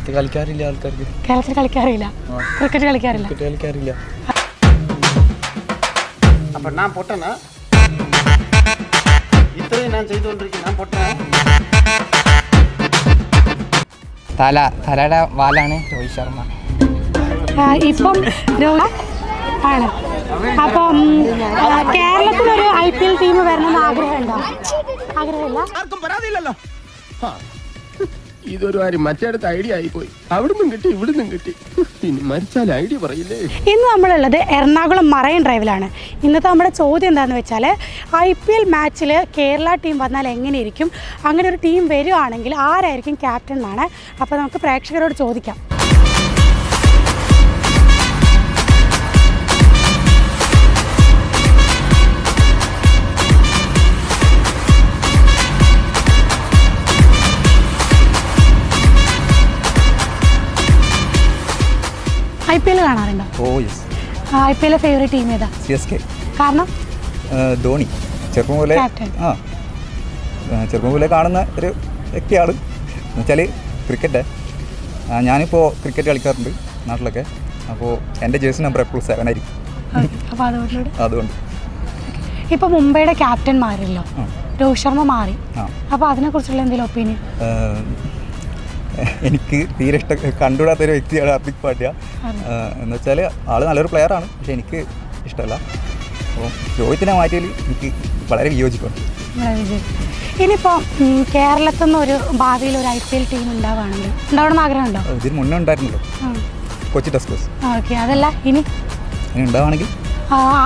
കേരളത്തിൽ കളിക്കാറില്ല ആൾക്കാർക്ക്. കേരളത്തിൽ കളിക്കാറില്ല, ക്രിക്കറ്റ് കളിക്കാറില്ല. அப்போ நான் பொட்டனா ഇത്രയും ഞാൻ ചെയ്തുകൊണ്ടിരിക്കുന്നു, ഞാൻ പൊട്ടനാ? തലയുടെ വാലാണ് രോഹിത് ശർമ്മ. ഇപ്പം ആണ്. അപ്പം കേരളത്തിലൊരു IPL ടീം വരണമെന്ന് ആഗ്രഹമുണ്ടോ? ആഗ്രഹമില്ല. ആർക്കും പരാതിയില്ലല്ലോ. ഇതൊരു കാര്യം മറ്റേടത്ത് ഐഡിയ ആയിപ്പോയി. അവിടുന്നും കിട്ടി ഇവിടുന്നും കിട്ടി. ഇനി മരിച്ചാൽ ഐഡിയ പറയില്ലേ. ഇന്ന് നമ്മളുള്ളത് എറണാകുളം മറൈൻ ഡ്രൈവിലാണ്. ഇന്നത്തെ നമ്മുടെ ചോദ്യം എന്താണെന്ന് വെച്ചാൽ, IPL മാച്ചിൽ കേരള ടീം വന്നാൽ എങ്ങനെയിരിക്കും, അങ്ങനെ ഒരു ടീം വരുവാണെങ്കിൽ ആരായിരിക്കും ക്യാപ്റ്റൻ എന്നാണ്. അപ്പോൾ നമുക്ക് പ്രേക്ഷകരോട് ചോദിക്കാം. IPL കാണാറുണ്ടോ? IPL ഫേവറേറ്റ് ടീം ഏതാ? CSK. കാരണം ധോണി ചെറുപ്പം മുതലേ കാണുന്ന ഒരു വ്യക്തിയാണ്. എന്നുവെച്ചാൽ ക്രിക്കറ്റ്, ഞാനിപ്പോൾ ക്രിക്കറ്റ് കളിക്കാറുണ്ട് നാട്ടിലൊക്കെ. അപ്പോൾ എൻ്റെ ജേഴ്സി നമ്പർ എപ്പോഴും 7 ആയിരിക്കും. അപ്പോൾ അതുകൊണ്ട് ഇപ്പോൾ മുംബൈയുടെ ക്യാപ്റ്റന്മാരല്ലോ, രോഹിത് ശർമ്മ മാറി. അപ്പോൾ അതിനെക്കുറിച്ചുള്ള എന്തെങ്കിലും ഒപ്പീനിയൻ? എനിക്ക് തീരെ കണ്ടുകൂടാത്തൊരു വ്യക്തിയാണ് ഹാർദിക് പാണ്ഡ്യ. എന്ന് വെച്ചാൽ ആൾ നല്ലൊരു പ്ലെയറാണ്, പക്ഷെ എനിക്ക് ഇഷ്ടമല്ല. അപ്പോൾ രോഹിത്തിനെ മാറ്റിയാൽ എനിക്ക് വളരെ വിയോജിപ്പാണ്. ഇനിയിപ്പോൾ കേരളത്തിൽ നിന്ന് ഒരു ഭാവിയിൽ ഒരു IPL ടീം ഉണ്ടാവുകയാണെങ്കിൽ ഉണ്ടാവണമെന്ന് ആഗ്രഹമുണ്ടോ? ഇതിന് മുന്നേ ഉണ്ടായിരുന്നല്ലോ, കൊച്ചി ടസ്കേഴ്സ്. ഓക്കെ, അതല്ല ഇനി ഉണ്ടാവുകയാണെങ്കിൽ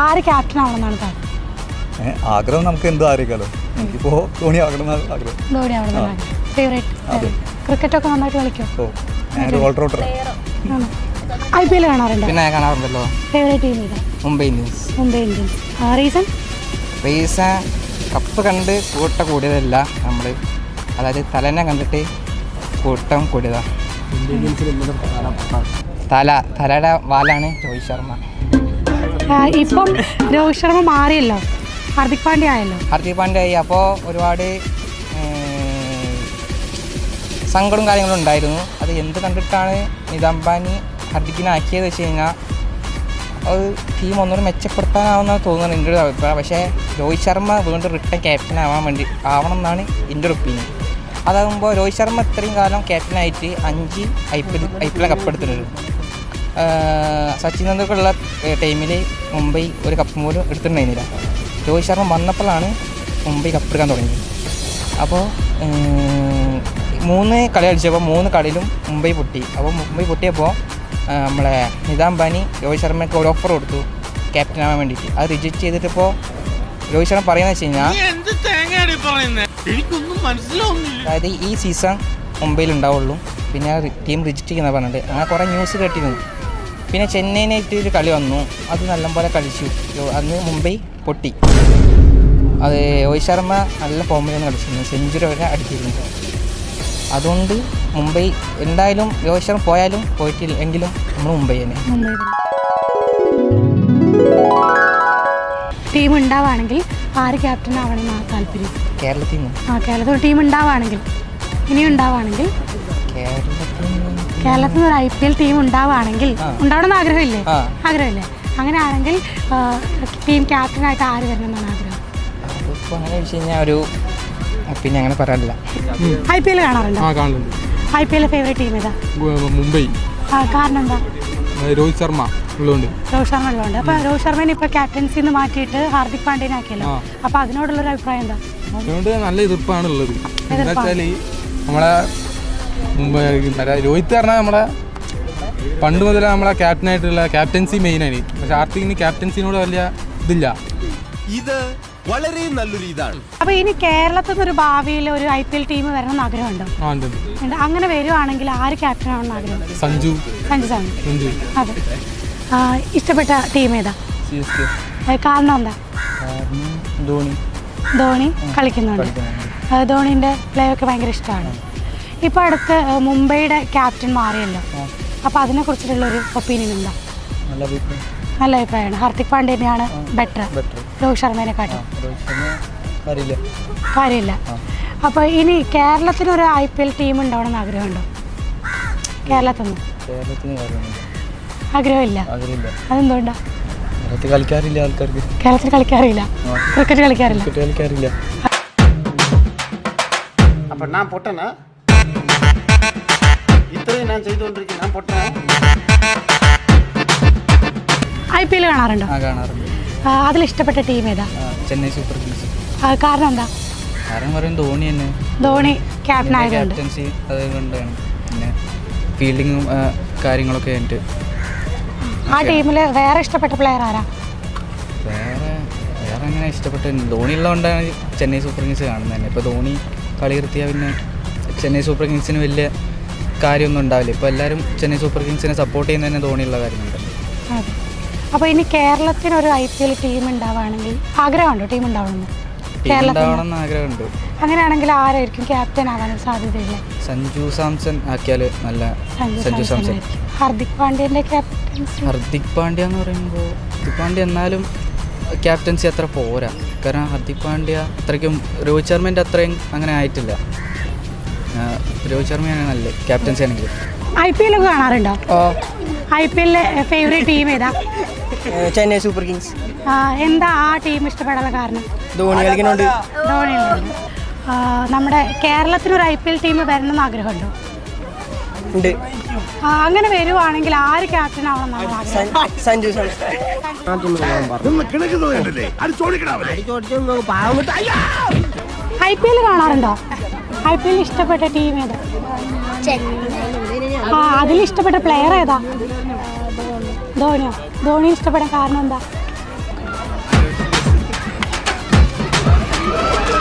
ആര് ക്യാപ്റ്റൻ ആവണമെന്നാണ് താല്പര്യം? ആഗ്രഹം നമുക്ക് എന്തോ ആയിരിക്കാമല്ലോ. എനിക്കിപ്പോൾ ധോണി ആകണമെന്നാണ് ആഗ്രഹം. ധോണി ആവണമെന്നാണ് ഫേവറേറ്റ്. ക്രിക്കറ്റൊക്കെ നന്നായിട്ട് കളിക്കുമോ? IPL കാണാറുണ്ടോ? പിന്നെ കാണാറുണ്ടല്ലോ. ഫേവറേറ്റ് ടീം ഏതാ? മുംബൈ ഇന്ത്യൻസ്. റീസൺ കപ്പ് കണ്ട് കൂടിയതല്ല നമ്മൾ, അതായത് തലേനെ കണ്ടിട്ട് കൂട്ടം കൂടിയതാ. തലയുടെ വാലാണ് രോഹിത് ശർമ്മ. ഇപ്പം രോഹിത് ശർമ്മ മാറിയല്ലോ, ഹാർദിക് പാണ്ഡ്യ ആയല്ലോ. ഹാർദിക് പാണ്ഡ്യ ആയി. അപ്പോൾ ഒരുപാട് സങ്കടവും കാര്യങ്ങളും ഉണ്ടായിരുന്നു. അത് എന്ത് കണ്ടിട്ടാണ് നിതാ അംബാനി ഹാർദിക്കിനെ ആക്കിയത് വെച്ച് കഴിഞ്ഞാൽ, അത് ടീം ഒന്നുകൂടി മെച്ചപ്പെടുത്താനാവുന്ന തോന്നുന്നു എൻ്റെ ഒരു അഭിപ്രായം. പക്ഷേ രോഹിത് ശർമ്മ വീണ്ടും റിട്ടേൺ ക്യാപ്റ്റൻ ആവണം എന്നാണ് എൻ്റെ ഒരു ഒപ്പീനിയൻ. അതാകുമ്പോൾ രോഹിത് ശർമ്മ ഇത്രയും കാലം ക്യാപ്റ്റനായിട്ട് 5 IPL കപ്പെടുത്തിട്ടുണ്ട്. സച്ചിൻ തെണ്ടുൽക്കറുള്ള ടൈമിൽ മുംബൈ ഒരു കപ്പ് പോലും എടുത്തിട്ടുണ്ടായിരുന്നില്ല. രോഹിത് ശർമ്മ വന്നപ്പോഴാണ് മുംബൈ കപ്പെടുക്കാൻ തുടങ്ങിയത്. അപ്പോൾ 3 കളി കളിച്ചപ്പോൾ 3 കളിയിലും മുംബൈ പൊട്ടി. അപ്പോൾ മുംബൈ പൊട്ടിയപ്പോൾ നമ്മളെ നിതാ അംബാനി രോഹിത് ശർമ്മയ്ക്ക് ഒരു ഓഫർ കൊടുത്തു ക്യാപ്റ്റൻ ആവാൻ വേണ്ടിയിട്ട്. അത് റിജക്റ്റ് ചെയ്തിട്ടിപ്പോൾ രോഹിത് ശർമ്മ പറയുന്നത് വെച്ച് കഴിഞ്ഞാൽ, അതായത് ഈ സീസൺ മുംബൈയിൽ ഉണ്ടാവുള്ളൂ, പിന്നെ ടീം റിജക്റ്റ് ചെയ്യുന്ന പറഞ്ഞിട്ട് അങ്ങനെ കുറേ ന്യൂസ് കേട്ടിരുന്നു. പിന്നെ ചെന്നൈനായിട്ട് ഒരു കളി വന്നു, അത് നല്ലപോലെ കളിച്ചു. അന്ന് മുംബൈ പൊട്ടി. അത് രോഹിത് ശർമ്മ നല്ല ഫോമിലാണ് കളിച്ചിരുന്നു, സെഞ്ചുറി വരെ അടിച്ചിരുന്നു. അതുകൊണ്ട് മുംബൈ എന്തായാലും രോഹിത് ശർമ്മ പോയാലും പോയിട്ടില്ലെങ്കിലും നമ്മൾ മുംബൈ തന്നെ. ടീം ഉണ്ടാവുകയാണെങ്കിൽ ആര് ക്യാപ്റ്റൻ ആവണമെന്നാണ് താല്പര്യം? കേരളത്തിൽ നിന്ന്. കേരളത്തിൽ ടീം ഉണ്ടാവുകയാണെങ്കിൽ, ഇനിയും ഉണ്ടാവുകയാണെങ്കിൽ, കേരളത്തിൽ നിന്ന് ഒരു IPL ടീം ഉണ്ടാവുകയാണെങ്കിൽ, ഉണ്ടാവണമെന്ന് ആഗ്രഹമില്ലേ? ആഗ്രഹമില്ലേ? അങ്ങനെയാണെങ്കിൽ ടീം ക്യാപ്റ്റനായിട്ട് ആര് വരണമെന്നാണ് ആഗ്രഹം? അതിപ്പോൾ അങ്ങനെ വെച്ച് കഴിഞ്ഞാൽ ഒരു പിന്നെ അങ്ങനെ പറയാനില്ല. IPL കാണാറുണ്ടോ? കാണുന്നുണ്ട്. IPL ഫേവറേറ്റ് ടീം ഏതാ? മുംബൈ. കാരണം എന്താ? രോഹിത് ശർമ്മ ഉള്ളതുകൊണ്ട്. രോഹിത് ശർമ്മ ഉള്ളതുകൊണ്ട്. അപ്പോൾ രോഹിത് ശർമ്മനെ ഇപ്പോൾ ക്യാപ്റ്റൻസിന്ന് മാറ്റിയിട്ട് ഹാർദിക് പാണ്ഡ്യനെ ആക്കിയല്ലോ. അപ്പോൾ അതിനോടുള്ളൊരു അഭിപ്രായം എന്താ? അതുകൊണ്ട് നല്ല എതിർപ്പാണ് ഉള്ളത്. എന്താ വെച്ചാൽ നമ്മളെ മുംബൈ രോഹിത് പറഞ്ഞാൽ നമ്മളെ പണ്ട് മുതലേ നമ്മളെ ക്യാപ്റ്റനായിട്ടുള്ള ക്യാപ്റ്റൻസി മെയിനാണ്. പക്ഷെ ഹാർദിക്കിന് ക്യാപ്റ്റൻസിനോട് വലിയ ഇതില്ല. ഇത് വളരെ നല്ലൊരു ഇതാണ്. അപ്പോൾ ഇനി കേരളത്തിൽ നിന്നൊരു ഭാവിയിൽ ഒരു IPL ടീം വരണമെന്ന് ആഗ്രഹമുണ്ടോ? അങ്ങനെ വരുവാണെങ്കിൽ ആര് ക്യാപ്റ്റൻ ആവണമെന്ന് ആഗ്രഹം? സഞ്ജു. അതെ. ഇഷ്ടപ്പെട്ട ടീം ഏതാ? CSK. കാരണം എന്താ? ധോണി കളിക്കുന്നുണ്ട്. ധോണീൻ്റെ പ്ലേ ഒക്കെ ഭയങ്കര ഇഷ്ടമാണ്. ഇപ്പോൾ അടുത്ത് മുംബൈയുടെ ക്യാപ്റ്റൻ മാറിയല്ലോ, അപ്പോൾ അതിനെക്കുറിച്ചിട്ടുള്ളൊരു ഒപ്പീനിയൻ എന്താ? നല്ല അഭിപ്രായമാണ്. ഹാർദിക് പാണ്ഡ്യ തന്നെയാണ് ബെറ്റർ രോഹിത് ശർമ്മേനെക്കാട്ടും? കാര്യമില്ല. അപ്പോൾ ഇനി കേരളത്തിനൊരു IPL ടീം ഉണ്ടാവണമെന്ന് ആഗ്രഹമുണ്ടോ? കേരളത്തിൽ നിന്ന് കേരളത്തിന് ആഗ്രഹമില്ല? ആഗ്രഹമില്ല. അതെന്തുകൊണ്ടാണ്? കേരളത്തിൽ കളിക്കാറില്ല ആൾക്കാർക്ക്. കേരളത്തിൽ കളിക്കാറില്ല, ക്രിക്കറ്റ് കളിക്കാറില്ല. ക്രിക്കറ്റ് കളിക്കാറില്ല. அப்போ நான் பொட்டனா? ഇത്രയും ഞാൻ ചെയ്തുകൊണ്ടിരിക്കുന്നു, ഞാൻ പൊട്ടനാ? IPL കാണാറുണ്ടോ? കാണാറുണ്ട്. അതിലിഷ്ടപ്പെട്ട ടീം ഏതാ? Chennai super Kings. കാരണം എന്താ? കാരണം പറയും ധോണി തന്നെ. ധോണി ക്യാപ്റ്റൻ ആയതുകൊണ്ട്. ക്യാപ്റ്റൻസി അതുകൊണ്ടാണ്. പിന്നെ ഫീൽഡിങ്ങും കാര്യങ്ങളൊക്കെ ആയിട്ട്. ആ ടീമിൽ വേറെ ഇഷ്ടപ്പെട്ട പ്ലെയർ ആരാ? വേറെ അങ്ങനെ ഇഷ്ടപ്പെട്ട ധോണി ഉള്ളതുകൊണ്ടാണ് ചെന്നൈ സൂപ്പർ കിങ്സ് കാണുന്നത് തന്നെ. ഇപ്പോൾ ധോണി കളി നിർത്തിയാൽ പിന്നെ ചെന്നൈ സൂപ്പർ കിങ്സിന് വലിയ കാര്യമൊന്നും ഉണ്ടാവില്ല. ഇപ്പോൾ എല്ലാവരും ചെന്നൈ സൂപ്പർ കിങ്സിനെ സപ്പോർട്ട് ചെയ്യുന്നത് തന്നെ ധോണിയുള്ള കാര്യമുണ്ട്. അതെ. അപ്പോൾ ഇനി കേരളത്തിനൊരു IPL ടീം ഉണ്ടാവുകയാണെങ്കിൽ ആഗ്രഹമുണ്ടോ ടീം ഉണ്ടാവണമെന്ന്? ഉണ്ടാവണമെന്ന് ആഗ്രഹമുണ്ട്. അങ്ങനെയാണെങ്കിൽ ആരായിരിക്കും ക്യാപ്റ്റൻ ആവാൻ സാധ്യതയില്ല? സഞ്ജു സാംസൺ ആക്കിയാൽ നല്ല. സഞ്ജു സാംസൺ. ഹാർദിക് പാണ്ഡ്യൻ്റെ ക്യാപ്റ്റൻസി. ഹർദിക് പാണ്ഡ്യ എന്ന് പറയുമ്പോൾ ഹർദിക് പാണ്ഡ്യ എന്നാലും ക്യാപ്റ്റൻസി അത്ര പോരാ. കാരണം ഹർദിക് പാണ്ഡ്യ അത്രയ്ക്കും രോഹിത് ശർമ്മേൻ്റെ അത്രയും അങ്ങനെ ആയിട്ടില്ല. രോഹിത് ശർമ്മയാണ് നല്ല ക്യാപ്റ്റൻസി ആണെങ്കിൽ. IPL ഒക്കെ കാണാറുണ്ടോ? IPL ഫേവറേറ്റ് ടീം ഏതാ? Chennai super Kings. എന്താ ആ ടീം ഇഷ്ടപ്പെടാനുള്ള കാരണം? ധോണി കളിക്കുന്നുണ്ട്. ധോണിയുണ്ട്. നമ്മുടെ കേരളത്തിനൊരു IPL ടീം വരണമെന്ന് ആഗ്രഹമുണ്ടോ? ഉണ്ട്. അങ്ങനെ വരുവാണെങ്കിൽ ആര് ക്യാപ്റ്റൻ ആവണം? സഞ്ജു സാംസൺ. IPL കാണാറുണ്ടോ? IPL ഇഷ്ടപ്പെട്ട ടീം ഏതാ? അതിൽ ഇഷ്ടപ്പെട്ട പ്ലെയർ ഏതാ? ധോണിയോ? ധോണി ഇഷ്ടപ്പെടാൻ കാരണം എന്താ?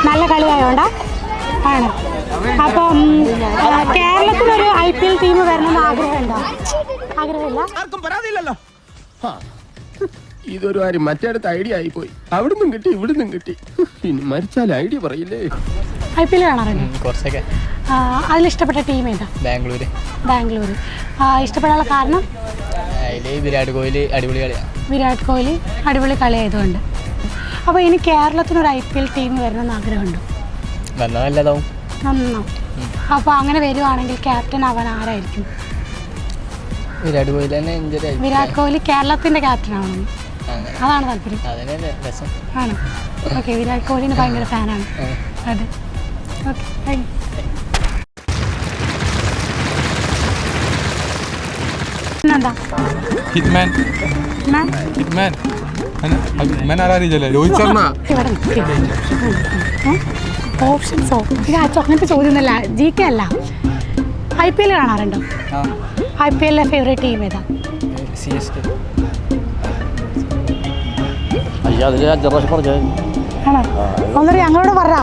നല്ല കളിയായോണ്ടാ ആണ്. അപ്പം കേരളത്തിലൊരു IPL ടീം വരണമെന്ന് ആഗ്രഹമുണ്ടോ? ആഗ്രഹമില്ല. ഇതൊരു കാര്യം മറ്റേടത്ത് ഐഡിയ ആയിപ്പോയി. അവിടുന്നും കിട്ടി ഇവിടുന്നും കിട്ടി. ഇനി മരിച്ചാൽ ഐഡിയ പറയില്ലേ. IPL കാണാറുണ്ട്? കുറച്ചൊക്കെ. അതിലിഷ്ടപ്പെട്ട ടീം ഏതാ? ബാംഗ്ലൂർ. ഇഷ്ടപ്പെടാനുള്ള കാരണം? വിരാട് കോഹ്ലി അടിപൊളി കളിയാണ്. വിരാട് കോഹ്ലി അടിപൊളി കളി ആയതുകൊണ്ട്. അപ്പോൾ ഇനി കേരളത്തിനൊരു IPL ടീം വരണമെന്ന് ആഗ്രഹമുണ്ടോ? നല്ലതാവും. നന്നാവും. അപ്പോൾ അങ്ങനെ വരുവാണെങ്കിൽ ക്യാപ്റ്റൻ ആവാൻ ആരായിരിക്കും? വിരാട് കോഹ്ലി തന്നെ ഇഞ്ചുറി ആയി. വിരാട് കോഹ്ലി കേരളത്തിൻ്റെ ക്യാപ്റ്റൻ ആവണം, അതാണ് താല്പര്യം. അതന്നെ രസം. ആണോ? ഓക്കെ, വിരാട് കോഹ്ലിന് ഭയങ്കര ഫാനാണ്. അതെ. Okay, thank you. എന്താ ഹിറ്റ്മാൻ ആരാധിച്ചല്ലേ? രോഹിത് ശർമ്മ. ഇവിടെ ഓപ്ഷൻസോ? ഇത് അങ്ങനത്തെ ചോദ്യമൊന്നുമല്ല, GK അല്ല. IPL കാണാറുണ്ടോ? IPL ഫേവറേറ്റ് ടീം ഏതാ? CSK. ആണോ? ഒന്നൊരു ഞങ്ങളോട് പറ.